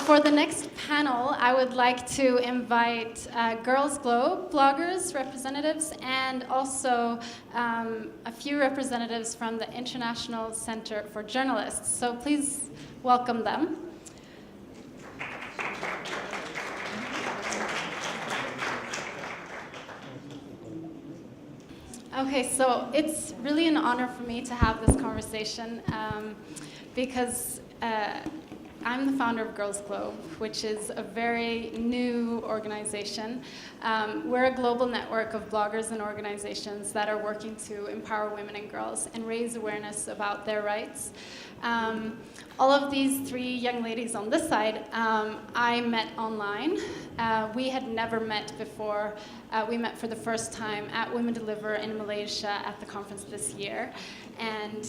for the next panel, I would like to invite Girls Globe bloggers, representatives, and also a few representatives from the International Center for Journalists. So please welcome them. Okay, so it's really an honor for me to have this conversation because I'm the founder of Girls Globe, which is a very new organization. We're a global network of bloggers and organizations that are working to empower women and girls and raise awareness about their rights. All of these three young ladies on this side, I met online. We had never met before. We met for the first time at Women Deliver in Malaysia at the conference this year. And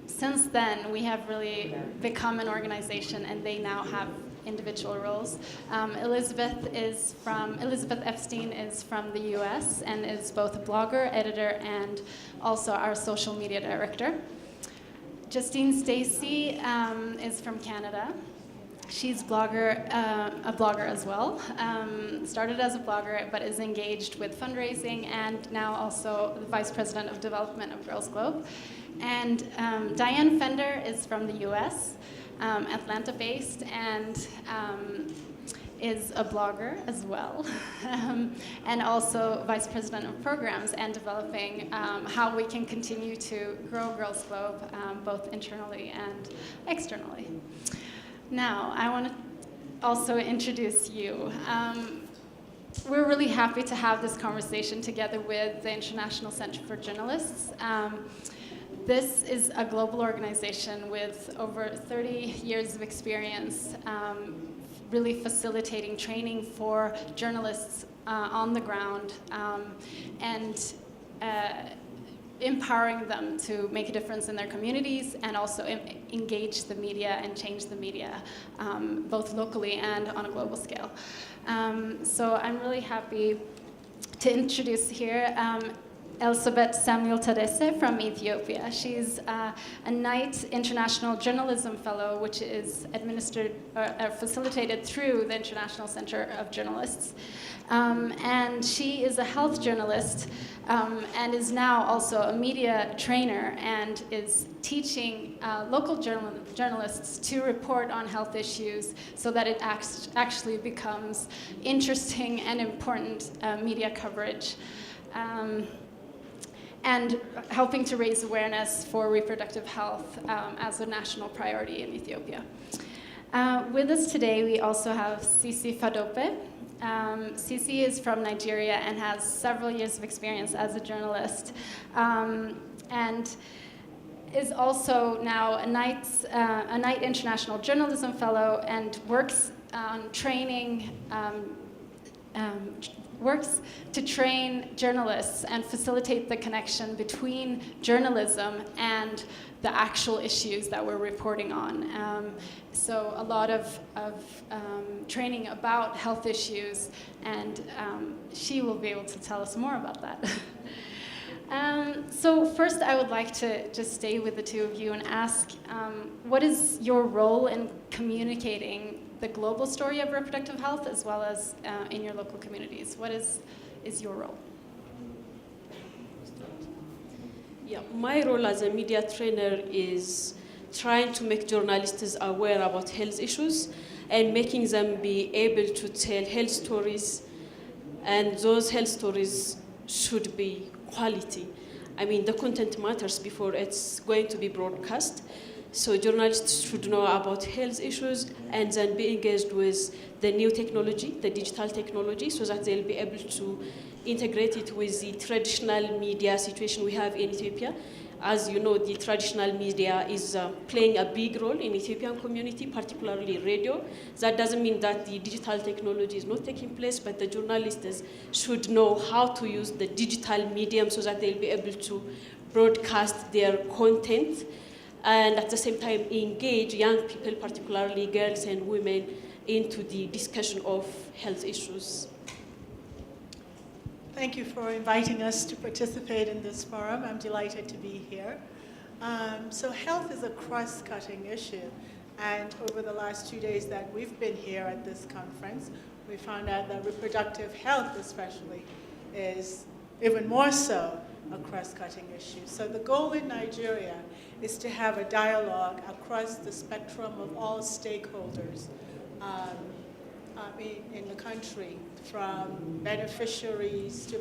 since then, we have really become an organization, and they now have individual roles. Elizabeth Epstein is from the US and is both a blogger, editor, and also our social media director. Justine Stacy is from Canada. She's a blogger as well. Started as a blogger, but is engaged with fundraising and now also the Vice President of Development of Girls Globe. And Diane Fender is from the US, Atlanta-based, and is a blogger as well, and also Vice President of Programs and developing how we can continue to grow Girls Globe, both internally and externally. Now, I want to also introduce you. We're really happy to have this conversation together with the International Center for Journalists. This is a global organization with over 30 years of experience really facilitating training for journalists on the ground and empowering them to make a difference in their communities and also engage the media and change the media, both locally and on a global scale. So I'm really happy to introduce here Elizabeth Samuel Tadesse from Ethiopia. She's a Knight International Journalism Fellow, which is administered or facilitated through the International Center of Journalists. And she is a health journalist and is now also a media trainer and is teaching local journalists to report on health issues so that it actually becomes interesting and important media coverage. And helping to raise awareness for reproductive health as a national priority in Ethiopia. With us today, we also have Sisi Fadope. Sisi is from Nigeria and has several years of experience as a journalist, and is also now a Knight International Journalism Fellow and works on training works to train journalists and facilitate the connection between journalism and the actual issues that we're reporting on. So a lot of training about health issues, and she will be able to tell us more about that. So first I would like to just stay with the two of you and ask, what is your role in communicating the global story of reproductive health as well as in your local communities? What is your role? Yeah, my role as a media trainer is trying to make journalists aware about health issues and making them be able to tell health stories, and those health stories should be quality. I mean, the content matters before it's going to be broadcast. So journalists should know about health issues and then be engaged with the new technology, the digital technology, so that they'll be able to integrate it with the traditional media situation we have in Ethiopia. As you know, the traditional media is playing a big role in Ethiopian community, particularly radio. That doesn't mean that the digital technology is not taking place, but the journalists should know how to use the digital medium so that they'll be able to broadcast their content and at the same time engage young people, particularly girls and women, into the discussion of health issues. Thank you for inviting us to participate in this forum. I'm delighted to be here. So health is a cross-cutting issue. And over the last 2 days that we've been here at this conference, we found out that reproductive health especially is even more so a cross-cutting issue. So the goal in Nigeria is to have a dialogue across the spectrum of all stakeholders in the country, from beneficiaries to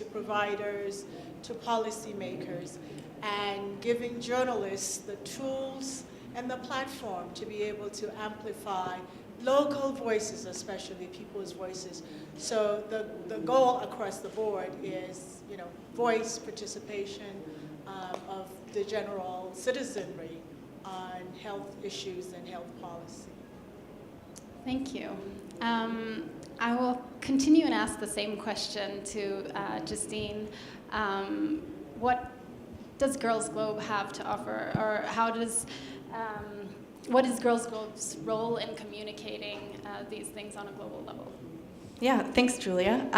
providers to policymakers, and giving journalists the tools and the platform to be able to amplify local voices, especially people's voices. So the goal across the board is, voice participation of the general citizenry on health issues and health policy. Thank you. I will continue and ask the same question to Justine. What does Girls Globe have to offer, or what is Girls Globe's role in communicating these things on a global level? Yeah, thanks, Julia.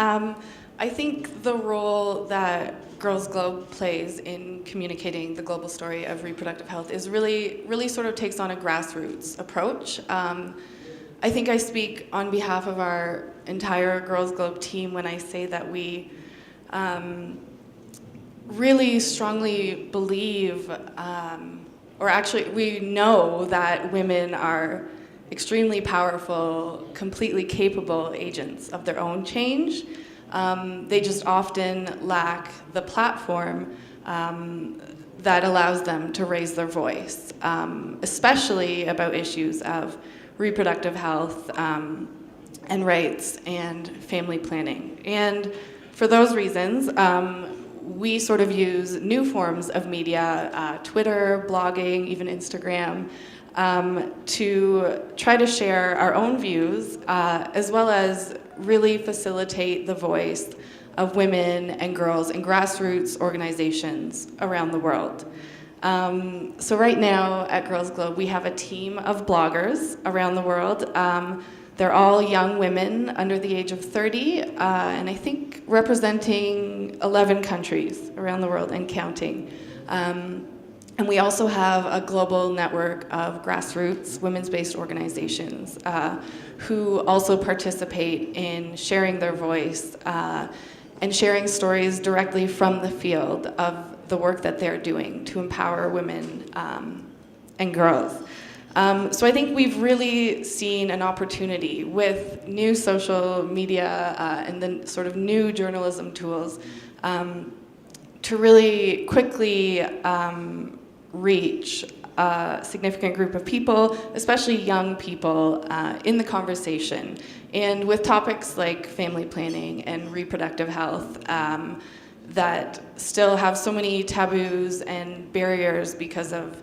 I think the role that Girls Globe plays in communicating the global story of reproductive health is really sort of takes on a grassroots approach. I think I speak on behalf of our entire Girls Globe team when I say that we really strongly believe, or actually we know that women are extremely powerful, completely capable agents of their own change. They just often lack the platform that allows them to raise their voice, especially about issues of reproductive health and rights and family planning. And for those reasons, we sort of use new forms of media, Twitter, blogging, even Instagram, to try to share our own views, as well as really facilitate the voice of women and girls in grassroots organizations around the world. So right now at Girls Globe, we have a team of bloggers around the world. They're all young women under the age of 30, and I think representing 11 countries around the world and counting. And we also have a global network of grassroots women's-based organizations who also participate in sharing their voice and sharing stories directly from the field of the work that they're doing to empower women and girls. So I think we've really seen an opportunity with new social media and the sort of new journalism tools to really quickly reach a significant group of people, especially young people, in the conversation. And with topics like family planning and reproductive health that still have so many taboos and barriers because of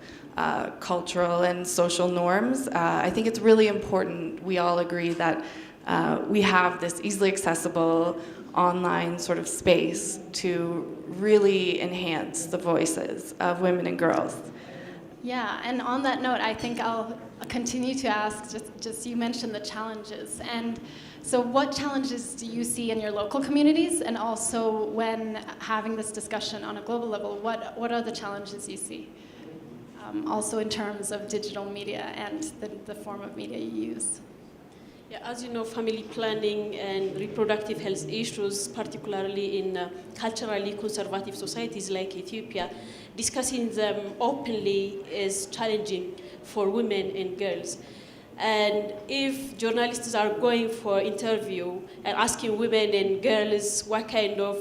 cultural and social norms, I think it's really important we all agree that we have this easily accessible online sort of space to really enhance the voices of women and girls. Yeah, and on that note, I think I'll continue to ask, just you mentioned the challenges. And so what challenges do you see in your local communities? And also when having this discussion on a global level, what are the challenges you see? Also in terms of digital media and the form of media you use. Yeah, as you know, family planning and reproductive health issues, particularly in culturally conservative societies like Ethiopia, discussing them openly is challenging for women and girls. And if journalists are going for interview and asking women and girls what kind of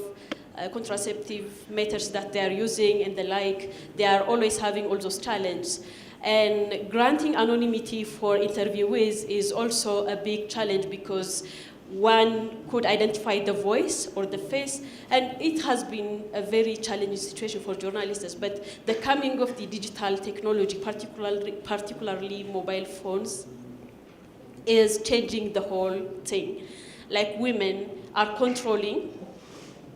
contraceptive methods that they are using and the like, they are always having all those challenges. And granting anonymity for interviewees is also a big challenge because one could identify the voice or the face, and it has been a very challenging situation for journalists. But the coming of the digital technology, particularly mobile phones, is changing the whole thing. Like women are controlling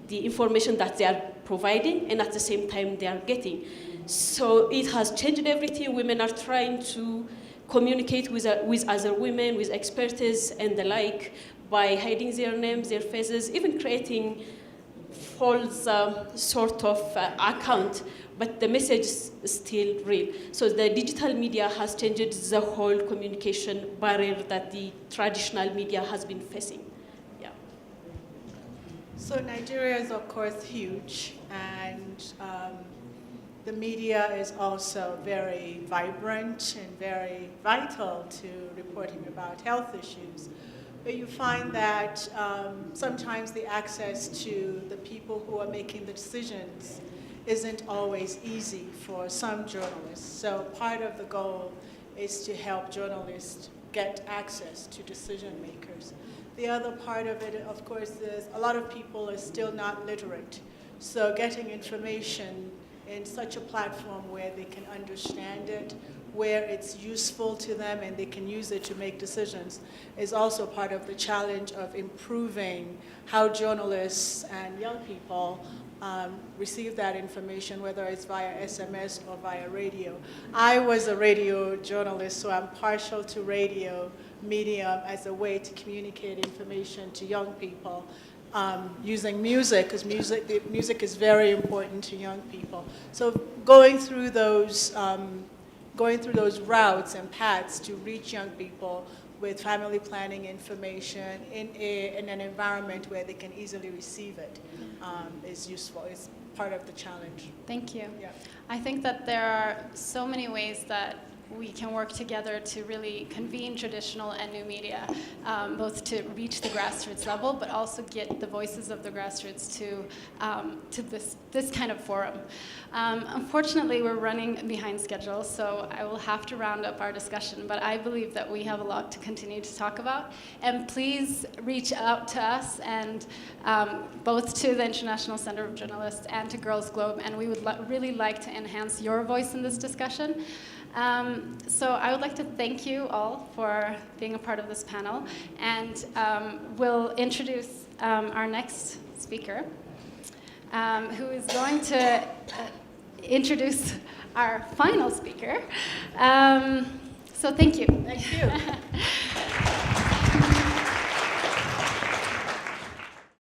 the information that they are providing, and at the same time they are getting. So it has changed everything. Women are trying to communicate with other women, with expertise and the like, by hiding their names, their faces, even creating false sort of account, but the message is still real. So the digital media has changed the whole communication barrier that the traditional media has been facing. Yeah. So Nigeria is, of course, huge, and the media is also very vibrant and very vital to reporting about health issues. But you find that sometimes the access to the people who are making the decisions isn't always easy for some journalists. So part of the goal is to help journalists get access to decision makers. The other part of it, of course, is a lot of people are still not literate. So getting information in such a platform where they can understand it, where it's useful to them and they can use it to make decisions is also part of the challenge of improving how journalists and young people receive that information, whether it's via SMS or via radio. I was a radio journalist, so I'm partial to radio medium as a way to communicate information to young people. Using music, because music is very important to young people. So going through those routes and paths to reach young people with family planning information in an environment where they can easily receive it is useful. It's part of the challenge. Thank you. Yeah. I think that there are so many ways that we can work together to really convene traditional and new media, both to reach the grassroots level, but also get the voices of the grassroots to this kind of forum. Unfortunately, we're running behind schedule, so I will have to round up our discussion, but I believe that we have a lot to continue to talk about. And please reach out to us, and both to the International Center of Journalists and to Girls Globe, and we would really like to enhance your voice in this discussion. So I would like to thank you all for being a part of this panel, and we'll introduce our next speaker, who is going to introduce our final speaker. So thank you. Thank you.